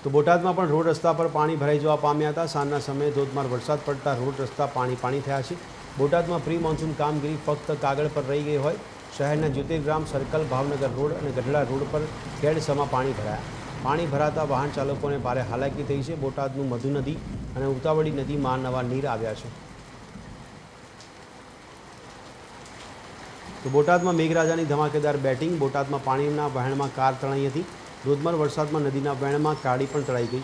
તો બોટાદમાં પણ રોડ રસ્તા પર પાણી ભરાઈ જવા પામ્યા હતા। સાંજના સમયે ધોધમાર વરસાદ પડતા રોડ રસ્તા પાણી થયા છે। બોટાદમાં પ્રી મોન્સૂન કામગીરી ફક્ત કાગળ પર રહી ગઈ હોય। શહેરના જ્યોતિર્ગ્રામ સર્કલ, ભાવનગર રોડ અને ગઢડા રોડ પર કેડસમાં પાણી ભરાયા। પાણી ભરાતા વાહન ચાલકોને ભારે હાલાકી થઈ છે। બોટાદનું મધુ નદી અને ઉતાવળી નદીમાં નવા નીર આવ્યા છે। તો બોટાદમાં મેઘરાજાની ધમાકેદાર બેટિંગ। બોટાદમાં પાણીના વહેણમાં કાર તણાઈ હતી। ધોધમાર વરસાદમાં નદીના વહેણમાં ગાડી પણ તણાઈ ગઈ।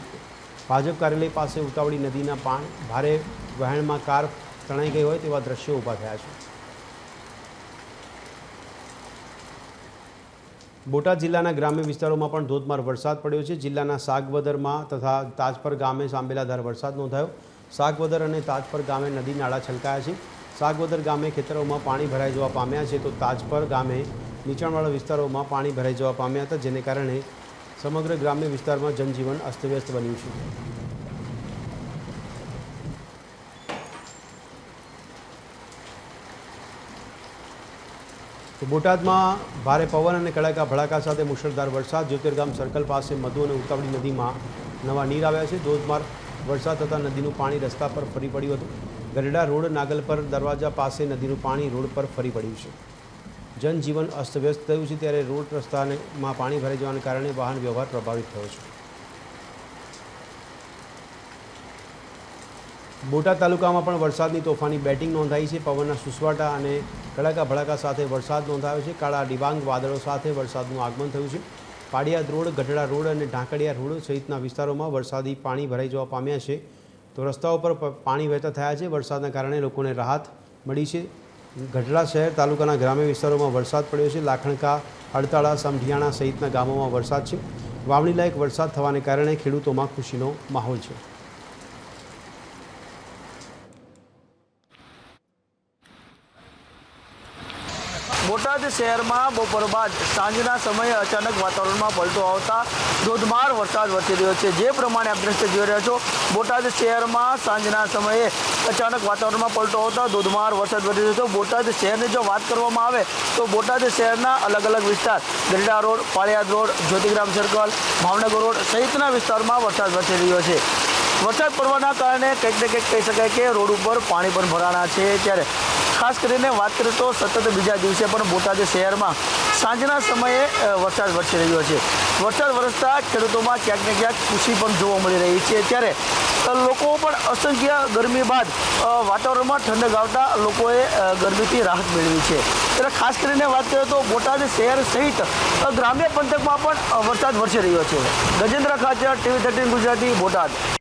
ભાજપ કાર્યાલય પાસે ઉતાવળી નદીના ભારે વહેણમાં કાર તણાઈ ગઈ હોય તેવા દ્રશ્યો ઊભા થયા છે। બોટાદ જિલ્લાના ગ્રામ્ય વિસ્તારોમાં પણ ધોધમાર વરસાદ પડ્યો છે। જિલ્લાના સાગવદરમાં તથા તાજપર ગામે સાંબેલાધાર વરસાદ નોંધાયો। સાગવદર અને તાજપર ગામે નદી નાળા છલકાયા છે। સાગવદર ગામે ખેતરોમાં પાણી ભરાઈ જવા પામ્યા છે, તો તાજપર ગામે નીચાણવાળા વિસ્તારોમાં પાણી ભરાઈ જવા પામ્યા હતા, જેને કારણે સમગ્ર ગ્રામ્ય વિસ્તારમાં જનજીવન અસ્તવ્યસ્ત બન્યું છે। તો બોટાદમાં ભારે પવન અને કડાકા ભડાકા સાથે મુશળધાર વરસાદ। જ્યોતિર્ગામ સર્કલ પાસે મધુ અને ઉતાવળી નદીમાં નવા નીર આવ્યા છે। ધોધમાર વરસાદ થતાં નદીનું પાણી રસ્તા પર ફરી પડ્યું હતું। ગઢડા રોડ નાગલપર દરવાજા પાસે નદીનું પાણી રોડ પર ફરી પડ્યું છે। જનજીવન અસ્તવ્યસ્ત થયું છે, ત્યારે રોડ રસ્તામાં પાણી ભરાઈ જવાને કારણે વાહન વ્યવહાર પ્રભાવિત થયો છે। બોટાદ તાલુકામાં પણ વરસાદની તોફાની બેટિંગ નોંધાઈ છે। પવનના સુસવાટા અને કડાકા ભડાકા સાથે વરસાદ નોંધાયો છે। કાળા ડિબાંગ વાદળો સાથે વરસાદનું આગમન થયું છે। પાડિયાદ રોડ, ગઢડા રોડ અને ઢાંકડિયા રોડ સહિતના વિસ્તારોમાં વરસાદી પાણી ભરાઈ જવા પામ્યા છે, તો રસ્તાઓ પર પાણી વહેતા થયા છે। વરસાદના કારણે લોકોને રાહત મળી છે। ગઢડા શહેર તાલુકાના ગ્રામ્ય વિસ્તારોમાં વરસાદ પડ્યો છે। લાખણકા, હડતાળા, સમઢિયાણા સહિતના ગામોમાં વરસાદ છે। વાવણી લાયક વરસાદ થવાને કારણે ખેડૂતોમાં ખુશીનો માહોલ છે। બોટાદ શહેરમાં બપોર બાદ સાંજના સમયે અચાનક વાતાવરણમાં પલટો આવતા ધોધમાર વરસાદ વરસી રહ્યો છે। જે પ્રમાણે આપ દ્રશ્ય જોઈ રહ્યા છો, બોટાદ શહેરમાં સાંજના સમયે અચાનક વાતાવરણમાં પલટો આવતા ધોધમાર વરસાદ વરસી રહ્યો છે। બોટાદ શહેરની જો વાત કરવામાં આવે તો બોટાદ શહેરના અલગ અલગ વિસ્તાર, Gadhada road, Paliyad road, Jyotirgram circle, Bhavnagar road સહિતના વિસ્તારમાં વરસાદ વરસી રહ્યો છે। વરસાદ પડવાના કારણે કંઈક ને કંઈક કહી શકાય કે રોડ ઉપર પાણી પણ ભરાણા છે। ત્યારે ખાસ કરીને વાત કરીએ તો સતત બીજા દિવસે પણ બોટાદ શહેરમાં સાંજના સમયે વરસાદ વરસી રહ્યો છે। વરસાદ વરસતા ખેડૂતોમાં ક્યાંક ને ક્યાંક ખુશી પણ જોવા મળી રહી છે। ત્યારે લોકો પણ અસંખ્ય ગરમી બાદ વાતાવરણમાં ઠંડક આવતા લોકોએ ગરમીથી રાહત મેળવી છે। ત્યારે ખાસ કરીને વાત કરીએ તો બોટાદ શહેર સહિત ગ્રામ્ય પંથકમાં પણ વરસાદ વરસી રહ્યો છે। ગજેન્દ્ર ખાચર, TV 13 ગુજરાતી, બોટાદ।